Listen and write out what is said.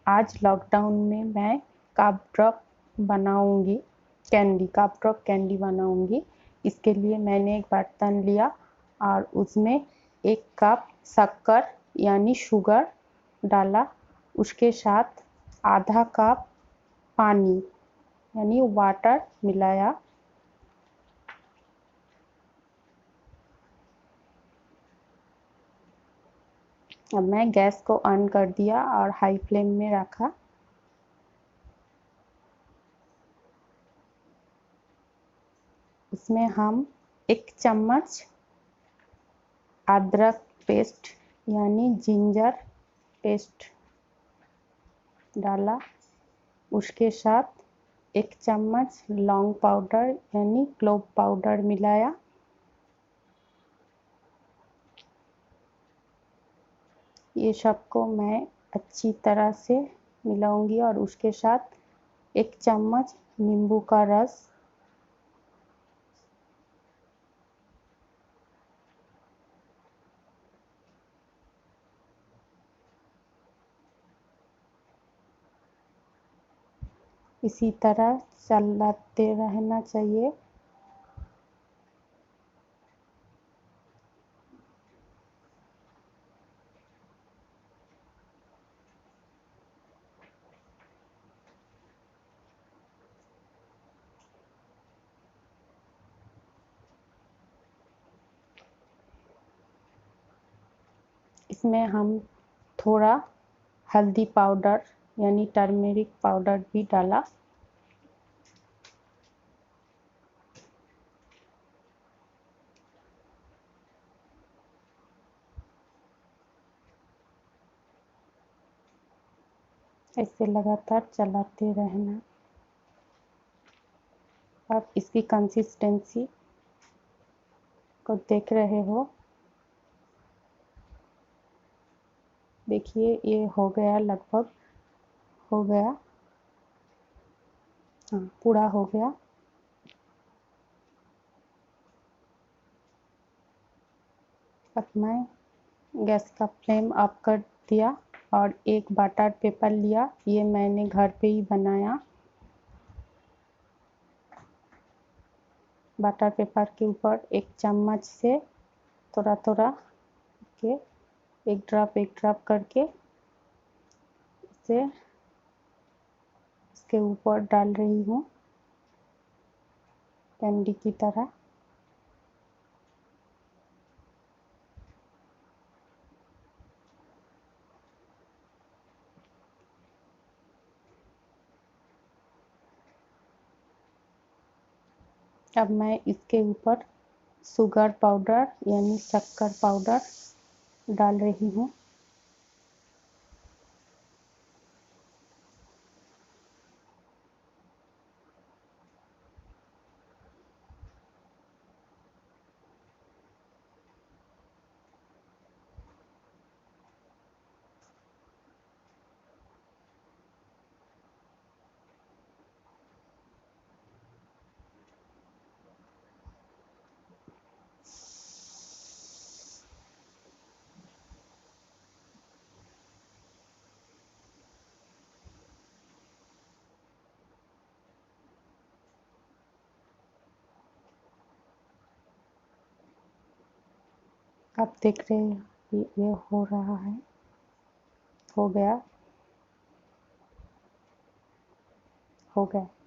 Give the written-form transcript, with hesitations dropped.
आज लॉकडाउन में मैं काप ड्रॉप बनाऊंगी, काप ड्रॉप कैंडी बनाऊंगी। इसके लिए मैंने एक बर्तन लिया और उसमें 1 कप शक्कर यानी शुगर डाला। उसके साथ आधा कप पानी यानी वाटर मिलाया। अब मैं गैस को ऑन कर दिया और हाई फ्लेम में रखा। इसमें हम 1 चम्मच अदरक पेस्ट यानी जिंजर पेस्ट डाला। उसके साथ 1 चम्मच लौंग पाउडर यानी क्लोव पाउडर मिलाया। ये सबको मैं अच्छी तरह से मिलाऊंगी और उसके साथ 1 चम्मच नींबू का रस, इसी तरह चलाते रहना चाहिए। इसमें हम थोड़ा हल्दी पाउडर यानी टर्मेरिक पाउडर भी डाला। ऐसे लगातार चलाते रहना। आप इसकी कंसिस्टेंसी को देख रहे हो। देखिए ये हो गया, लगभग हो गया। हाँ, पूरा हो गया। अब मैं गैस का फ्लेम ऑफ कर दिया और एक बटर पेपर लिया। ये मैंने घर पे ही बनाया। बटर पेपर के ऊपर 1 चम्मच से थोड़ा थोड़ा के एक ड्रॉप करके इसे इसके ऊपर डाल रही हूँ कैंडी की तरह। अब मैं इसके ऊपर शुगर पाउडर यानी शक्कर पाउडर डाल रही हूँ। आप देख रहे हैं ये हो रहा है, हो गया।